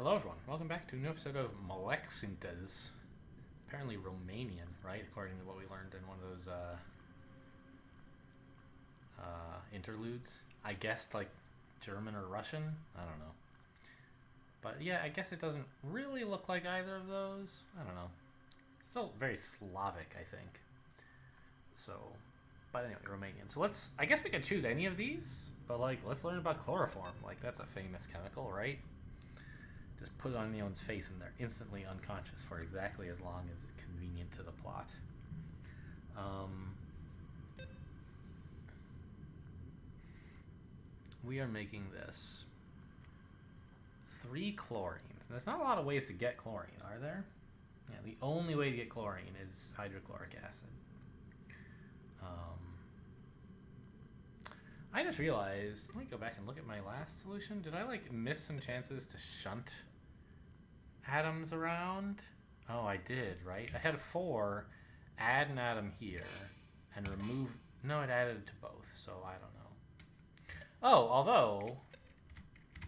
Hello everyone, welcome back to a new episode of MOLEK-SYNTEZ. Apparently Romanian, right? According to what we learned in one of those interludes. I guessed like German or Russian, I don't know. But yeah, I guess it doesn't really look like either of those. I don't know. Still very Slavic, I think. So, but anyway, Romanian. So I guess we could choose any of these, but like, let's learn about chloroform. Like, that's a famous chemical, right? Just put it on anyone's face and they're instantly unconscious for exactly as long as it's convenient to the plot. We are making this 3 chlorines. There's not a lot of ways to get chlorine, are there? Yeah, the only way to get chlorine is hydrochloric acid. I just realized, let me go back and look at my last solution. Did I like miss some chances to shunt atoms around? Oh, I did, right? I had 4, add an atom here, and remove... No, it added it to both, so I don't know. Oh, although,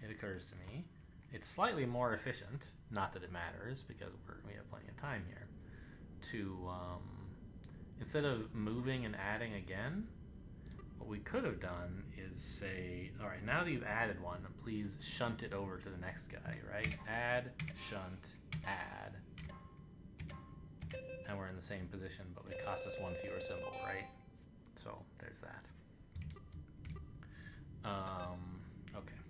it occurs to me, it's slightly more efficient, not that it matters, because we have plenty of time here, to, instead of moving and adding again, what we could have done is say, all right, now that you've added one, please shunt it over to the next guy, right? Add, shunt, add. And we're in the same position, but it costs us 1 fewer symbol, right? So there's that. Okay.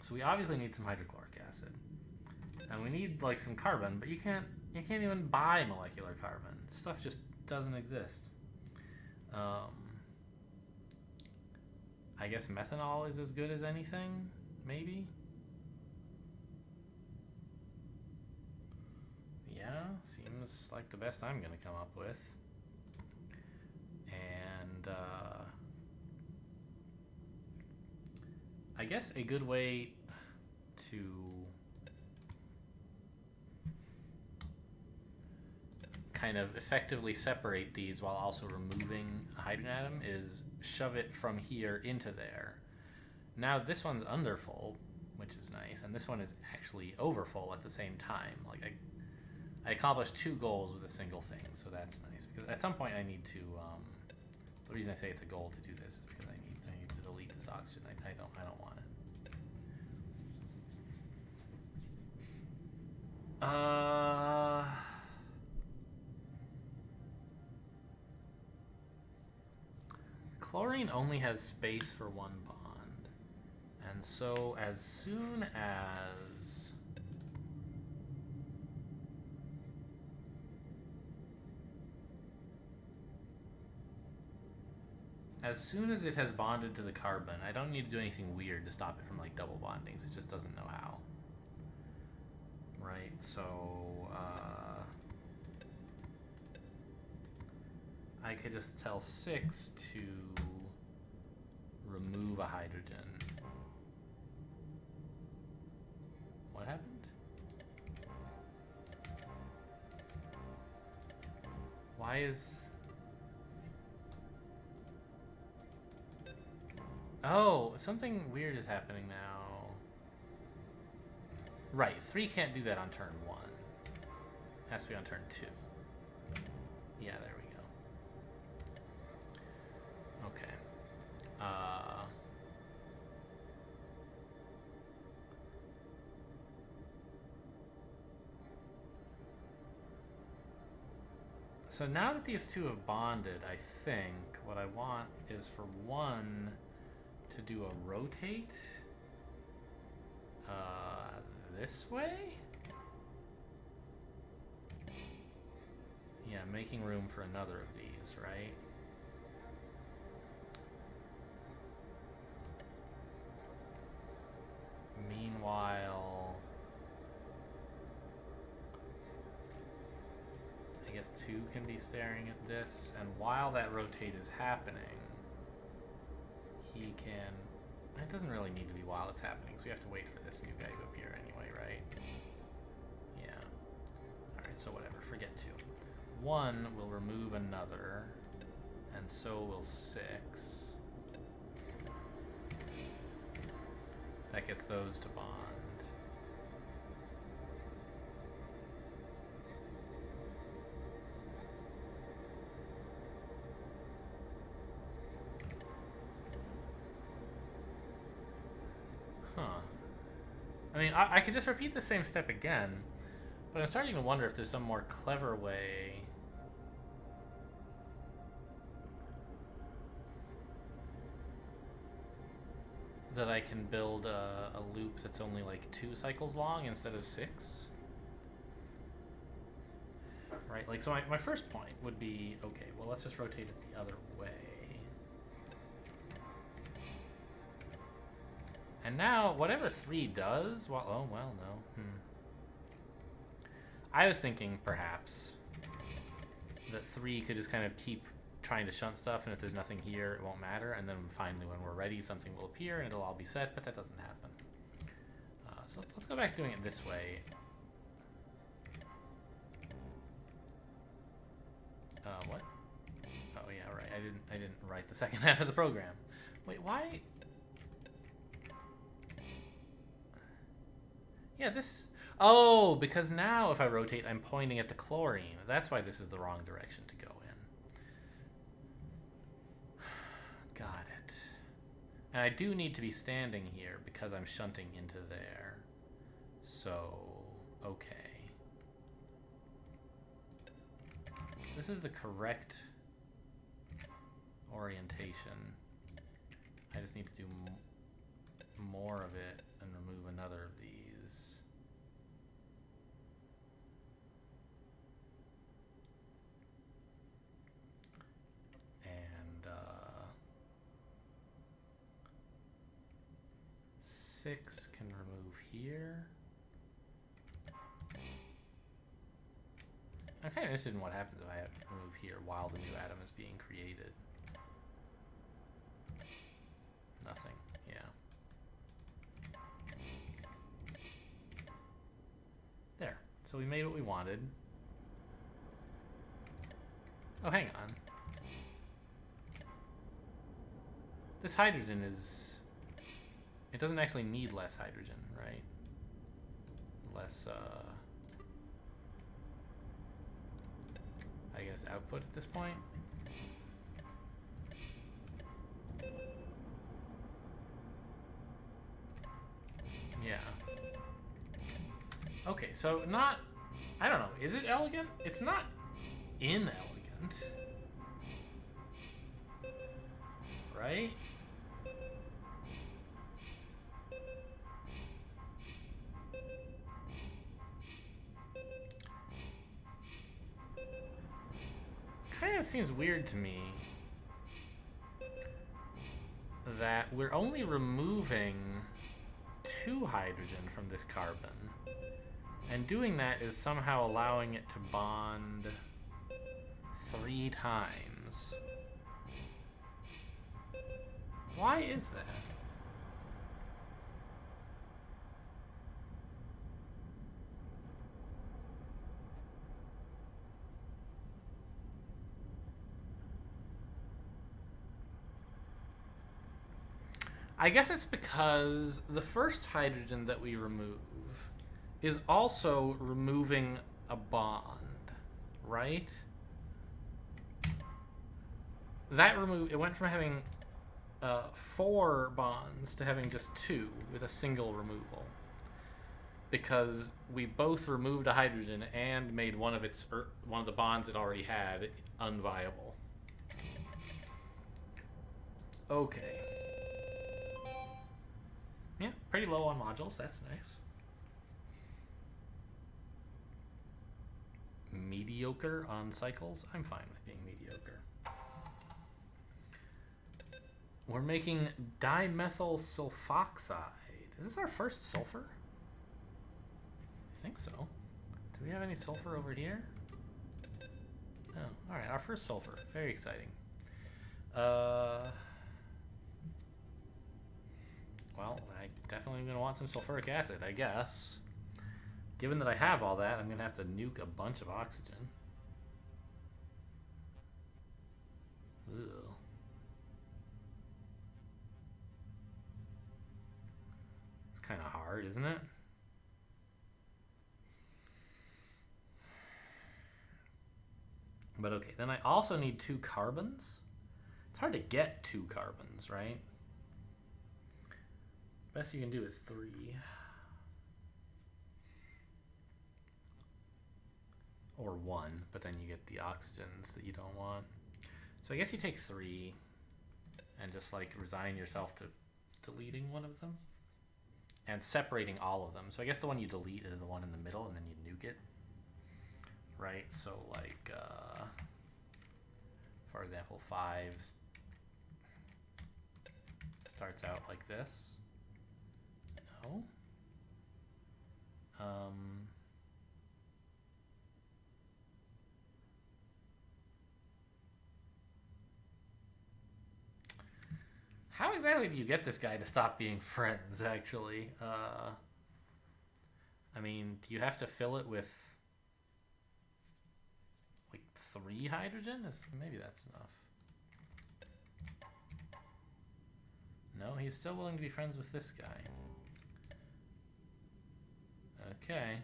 So we obviously need some hydrochloric acid. And we need like some carbon, but you can't even buy molecular carbon. Stuff just doesn't exist. I guess methanol is as good as anything, maybe? Yeah, seems like the best I'm gonna come up with. And I guess a good way to kind of effectively separate these while also removing a hydrogen atom is shove it from here into there. Now this one's underfull, which is nice, and this one is actually overfull at the same time. Like I accomplished 2 goals with a single thing, so that's nice. Because at some point I need to, the reason I say it's a goal to do this is because I need to delete this oxygen. I don't want it. Chlorine only has space for 1 bond. And so as soon as it has bonded to the carbon, I don't need to do anything weird to stop it from like double bonding. So it just doesn't know how. Right, so I could just tell 6 to remove a hydrogen. What happened? Why is... Oh, something weird is happening now. Right, 3 can't do that on turn 1. Has to be on turn 2. Yeah, there we go. Okay. So now that these 2 have bonded, I think what I want is for 1 to do a rotate this way? Yeah, making room for another of these, right? Meanwhile, I guess 2 can be staring at this, and while that rotate is happening, he can... It doesn't really need to be while it's happening, so we have to wait for this new guy to appear anyway, right? Yeah. Alright, so whatever, forget 2. 1 will remove another, and so will 6. That gets those to bond. I mean, I could just repeat the same step again, but I'm starting to wonder if there's some more clever way that I can build a loop that's only like 2 cycles long instead of 6. Right, like, so my first point would be, okay, well, let's just rotate it the other way. And now, whatever 3 does, well, oh, well, no. I was thinking, perhaps, that 3 could just kind of keep trying to shunt stuff, and if there's nothing here, it won't matter, and then finally, when we're ready, something will appear, and it'll all be set, but that doesn't happen. So let's go back to doing it this way. What? Oh, yeah, right. I didn't write the second half of the program. Wait, why? Yeah, this... Oh, because now if I rotate, I'm pointing at the chlorine. That's why this is the wrong direction to go in. Got it. And I do need to be standing here because I'm shunting into there. So, okay. So this is the correct orientation. I just need to do more of it and remove another of these. And 6 can remove here. I'm kind of interested in what happens if I have to remove here while the new atom is being created. Nothing, yeah. There, so we made what we wanted. Oh, hang on. This hydrogen is... It doesn't actually need less hydrogen, right? Less, I guess output at this point. Yeah. Okay, so not... I don't know. Is it elegant? It's not inelegant. Right? Kind of seems weird to me that we're only removing 2 hydrogen from this carbon, and doing that is somehow allowing it to bond 3 times. Why is that? I guess it's because the first hydrogen that we remove is also removing a bond, right? That it went from having 4 bonds to having just 2 with a single removal, because we both removed a hydrogen and made one of the bonds it already had unviable. Okay. Yeah, pretty low on modules. That's nice. Mediocre on cycles. I'm fine with being mediocre. We're making dimethyl sulfoxide. Is this our first sulfur? I think so. Do we have any sulfur over here? No. All right, our first sulfur. Very exciting. Well, I definitely am going to want some sulfuric acid, I guess. Given that I have all that, I'm going to have to nuke a bunch of oxygen. Ugh. It's kind of hard, isn't it? But okay, then I also need 2 carbons. It's hard to get 2 carbons, right? Best you can do is 3. 1, but then you get the oxygens that you don't want. So I guess you take 3 and just like resign yourself to deleting one of them and separating all of them. So I guess the one you delete is the one in the middle, and then you nuke it, right? So like, for example, 5 starts out like this. No. How exactly do you get this guy to stop being friends, actually? I mean, do you have to fill it with like 3 hydrogen? Maybe that's enough. No, he's still willing to be friends with this guy. Okay.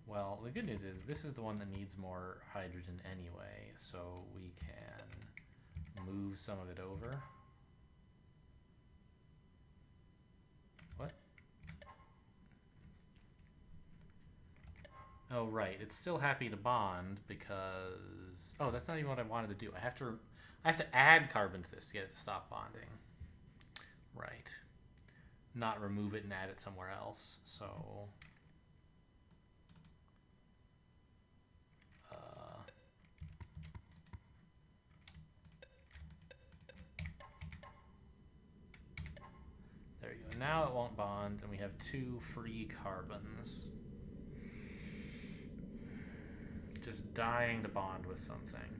Well, the good news is this is the one that needs more hydrogen anyway, so we can move some of it over. What? Oh, right. It's still happy to bond because... Oh, that's not even what I wanted to do. I have to add carbon to this to get it to stop bonding. Right. Not remove it and add it somewhere else. So... there you go. Now it won't bond, and we have 2 free carbons. Just dying to bond with something.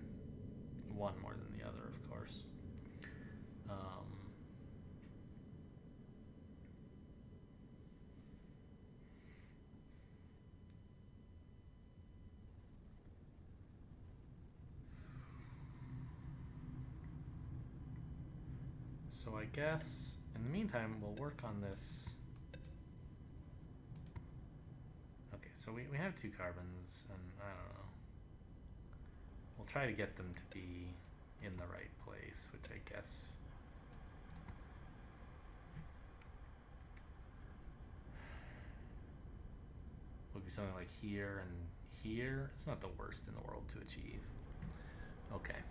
One more than the other, of course. So I guess in the meantime we'll work on this. Okay, so we have 2 carbons, and I don't know. We'll try to get them to be in the right place, which I guess would be something like here and here. It's not the worst in the world to achieve. Okay.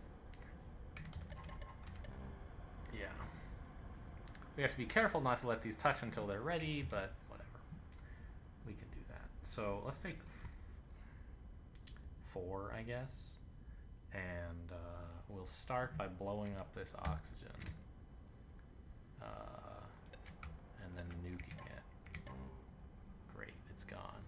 Yeah. We have to be careful not to let these touch until they're ready, but whatever. We can do that. So let's take 4, I guess. And we'll start by blowing up this oxygen. And then nuking it. Great, it's gone.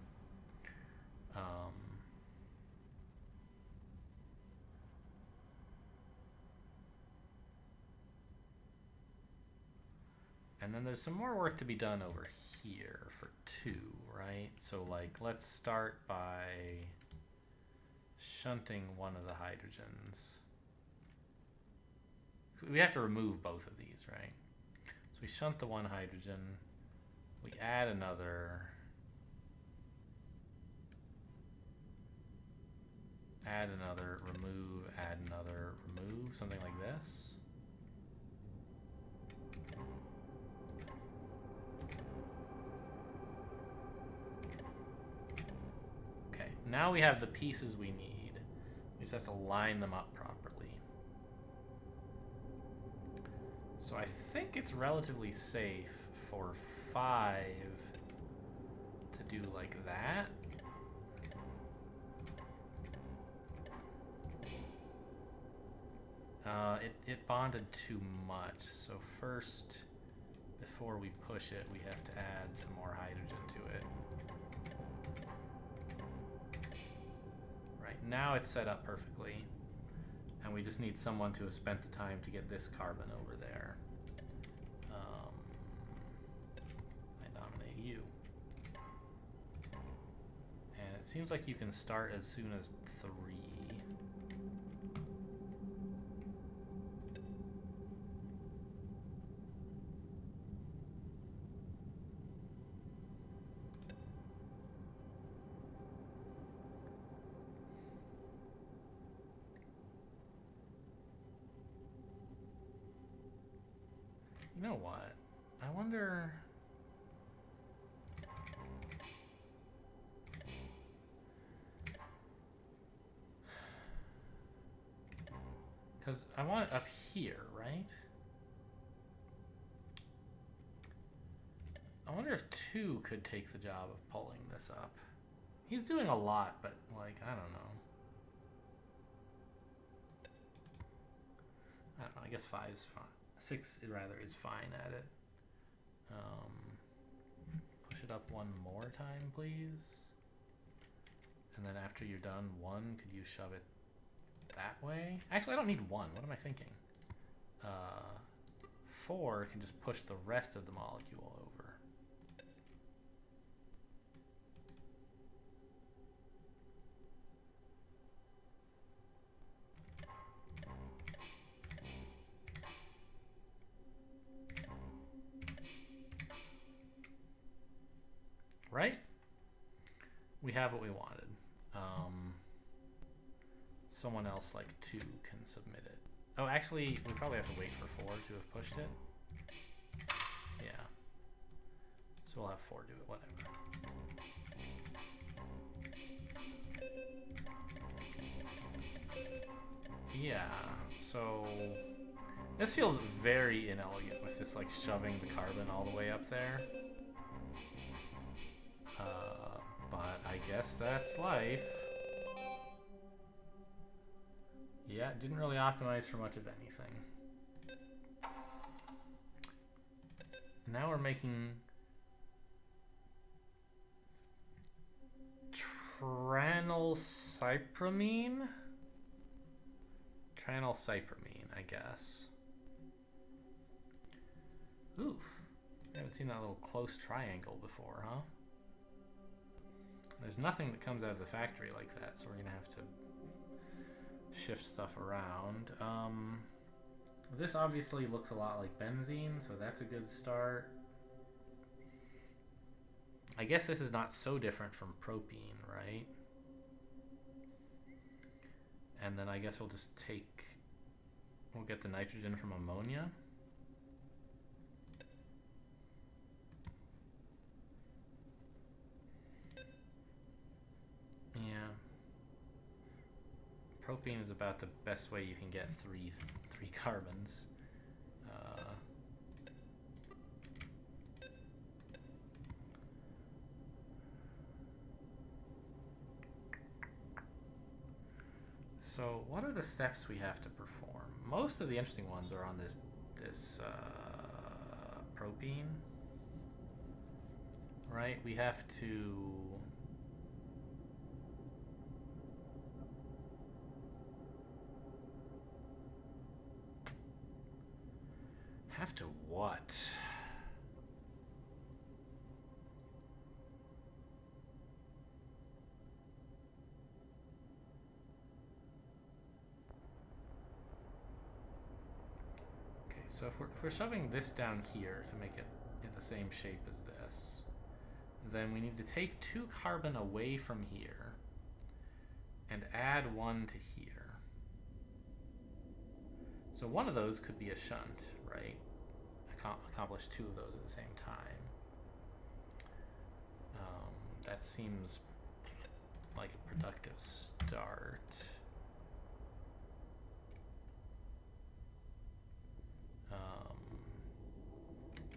And then there's some more work to be done over here for 2, right? So like, let's start by shunting one of the hydrogens. So we have to remove both of these, right? So we shunt the one hydrogen, we add another, remove, add another, remove, something like this. Now we have the pieces we need. We just have to line them up properly. So I think it's relatively safe for 5 to do like that. It bonded too much. So first, before we push it, we have to add some more hydrogen to it. Now it's set up perfectly, and we just need someone to have spent the time to get this carbon over there. I nominate you. And it seems like you can start as soon as 3. You know what? I wonder... Because I want it up here, right? I wonder if 2 could take the job of pulling this up. He's doing a lot, but, like, I don't know. I don't know, I guess 5's fine. 6, rather, is fine at it. Push it up one more time, please. And then after you're done, 1, could you shove it that way? Actually, I don't need 1. What am I thinking? 4 can just push the rest of the molecule over. Right? We have what we wanted. Someone else like 2 can submit it. Oh, actually, we probably have to wait for 4 to have pushed it. Yeah. So we'll have 4 do it, whatever. Yeah, so this feels very inelegant with this like shoving the carbon all the way up there. But I guess that's life. Yeah, it didn't really optimize for much of anything. Now we're making Tranylcypromine? Tranylcypromine, I guess. Oof. I haven't seen that little close triangle before, huh? There's nothing that comes out of the factory like that, so we're gonna have to shift stuff around. This obviously looks a lot like benzene, so that's a good start. I guess this is not so different from propene, right? And then I guess we'll just we'll get the nitrogen from ammonia. Yeah. Propene is about the best way you can get three carbons. So what are the steps we have to perform? Most of the interesting ones are on this propene, right? We have to what? Okay, so if we're shoving this down here to make it the same shape as this, then we need to take 2 carbon away from here and add 1 to here. So one of those could be a shunt, right? Accomplish 2 of those at the same time. That seems like a productive start.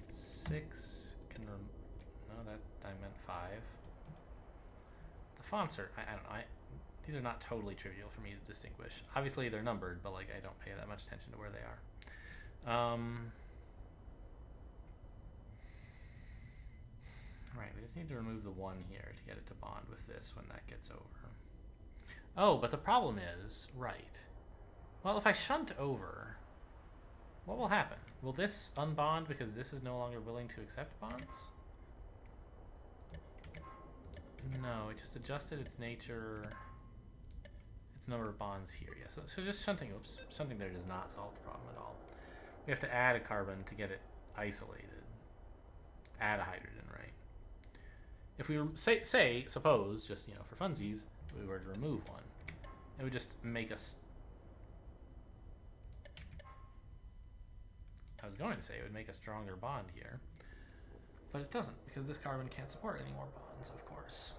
6 can no, that I meant 5. The fonts are I don't know. These are not totally trivial for me to distinguish. Obviously they're numbered, but like I don't pay that much attention to where they are. Right, we just need to remove the 1 here to get it to bond with this when that gets over. Oh, but the problem is, right. Well, if I shunt over, what will happen? Will this unbond because this is no longer willing to accept bonds? No, it just adjusted its nature, its number of bonds here. Yes, so just shunting there does not solve the problem at all. We have to add a carbon to get it isolated. Add a hydrogen, right? If we suppose, just for funsies, we were to remove 1, it would just make us. I was going to say it would make a stronger bond here, but it doesn't because this carbon can't support any more bonds, of course.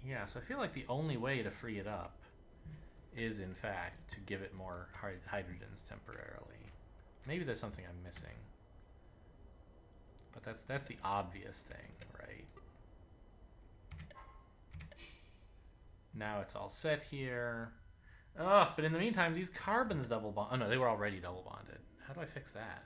Yeah, so I feel like the only way to free it up is, in fact, to give it more hydrogens temporarily. Maybe there's something I'm missing. But that's the obvious thing, right? Now it's all set here. Oh, but in the meantime, these carbons double bond. Oh no, they were already double bonded. How do I fix that?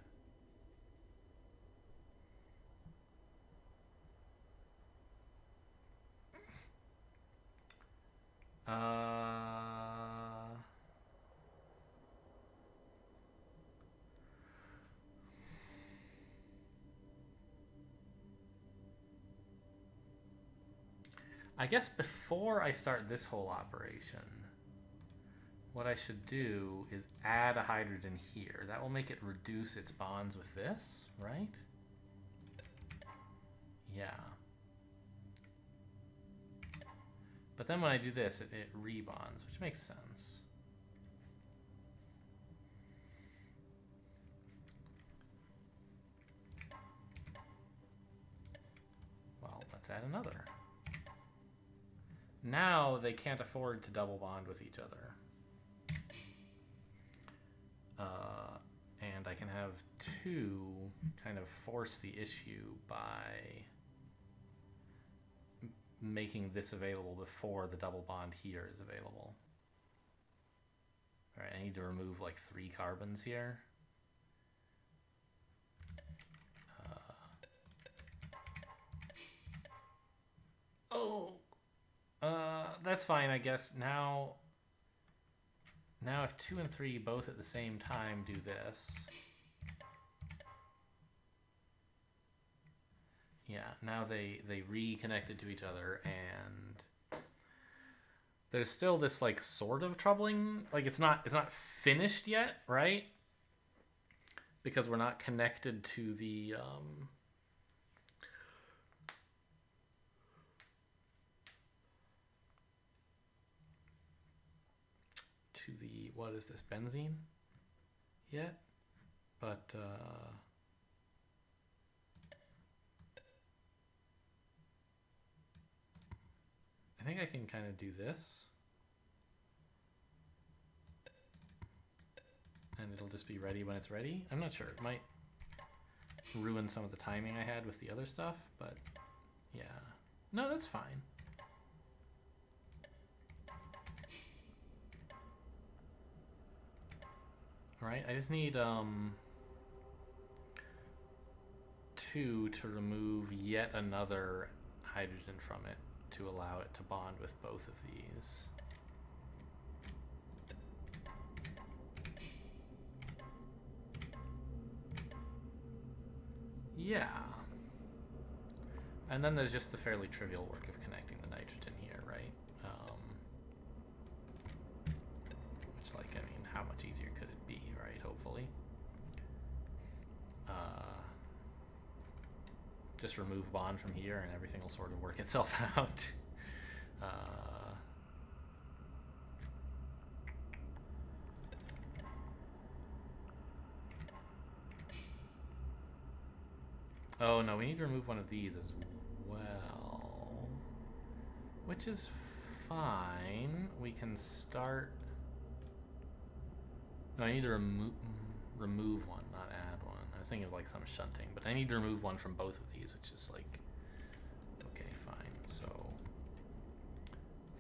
I guess before I start this whole operation, what I should do is add a hydrogen here. That will make it reduce its bonds with this, right? Yeah. But then when I do this, it rebonds, which makes sense. Well, let's add another. Now they can't afford to double bond with each other. And I can have two kind of force the issue by making this available before the double bond here is available. All right, I need to remove like 3 carbons here. That's fine, I guess. Now if 2 and 3 both at the same time do this. Yeah, now they reconnected to each other, and there's still this like sort of troubling, like it's not finished yet, right? Because we're not connected to the what is this, benzene yet, but I think I can kind of do this and it'll just be ready when it's ready. I'm not sure, it might ruin some of the timing I had with the other stuff, but yeah, no, that's fine. All right, I just need 2 to remove yet another hydrogen from it to allow it to bond with both of these. Yeah. And then there's just the fairly trivial work of connecting the nitrogen here, right? Which, like, I mean, how much easier could it be, right? Hopefully. Just remove bond from here and everything will sort of work itself out. Oh no, we need to remove one of these as well, which is fine. We can start. No, I need to remove one, not add one. I was thinking of like some shunting, but I need to remove one from both of these, which is like, okay, fine. So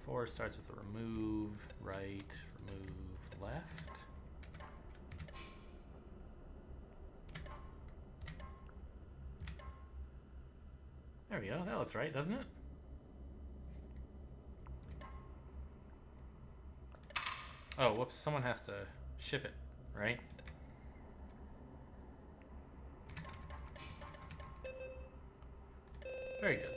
4 starts with a remove right, remove left. There we go. That looks right, doesn't it? Oh, whoops. Someone has to ship it, right? Very good.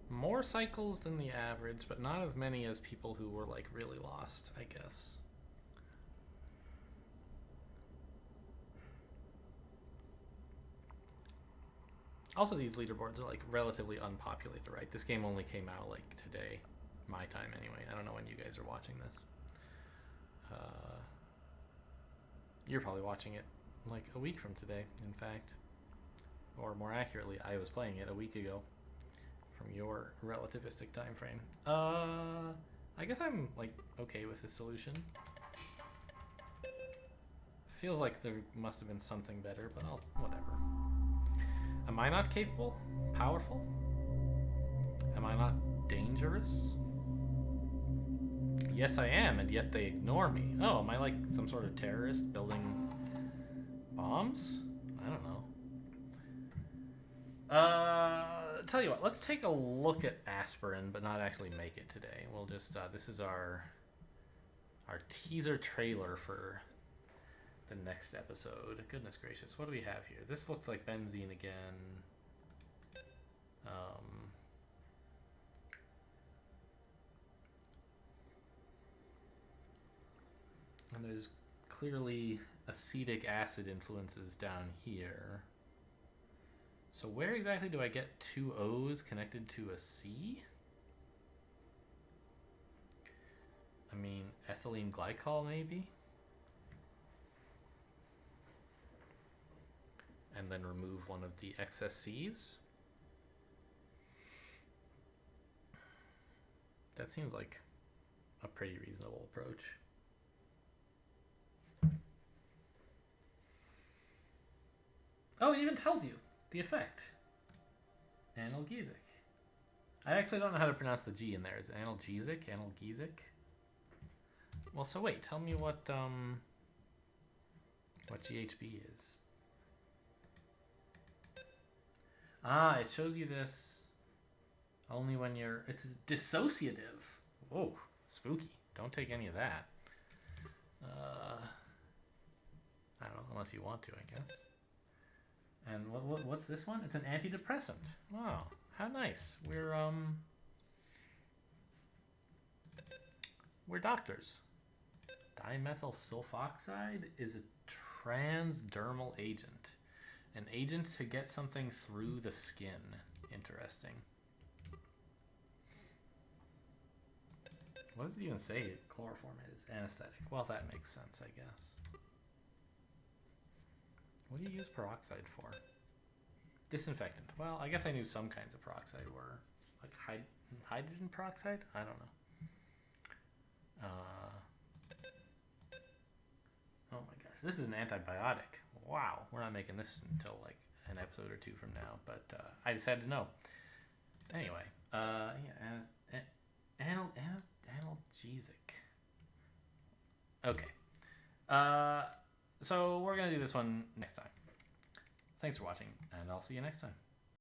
More cycles than the average, but not as many as people who were like really lost, I guess. Also, these leaderboards are like relatively unpopulated, right? This game only came out like today, my time anyway. I don't know when you guys are watching this. You're probably watching it like a week from today, in fact. Or more accurately, I was playing it a week ago from your relativistic time frame. I guess I'm like okay with this solution. Feels like there must have been something better, but whatever. Am I not capable? Powerful? Am I not dangerous? Yes, I am, and yet they ignore me. Oh, am I like some sort of terrorist building bombs? I don't know. Tell you what, let's take a look at aspirin, but not actually make it today. We'll just, this is our teaser trailer for the next episode. Goodness gracious, what do we have here? This looks like benzene again. And there's clearly acetic acid influences down here. So where exactly do I get two O's connected to a C? I mean, ethylene glycol maybe? And then remove one of the excess C's? That seems like a pretty reasonable approach. Oh, it even tells you the effect. Analgesic. I actually don't know how to pronounce the G in there. Is it analgesic? Analgesic? Well, so wait, tell me what GHB is. Ah, it shows you this only when it's dissociative. Whoa, spooky. Don't take any of that. I don't know, unless you want to, I guess. And what's this one? It's an antidepressant. Wow, how nice. We're doctors. Dimethyl sulfoxide is a transdermal agent. An agent to get something through the skin. Interesting. What does it even say chloroform is? Anesthetic. Well, that makes sense, I guess. What do you use peroxide for? Disinfectant. Well, I guess I knew some kinds of peroxide were like hydrogen peroxide? I don't know. Oh my gosh. This is an antibiotic. Wow. We're not making this until like an episode or two from now, but I just had to know. Anyway, yeah, analgesic. Okay. So we're going to do this one next time. Thanks for watching, and I'll see you next time.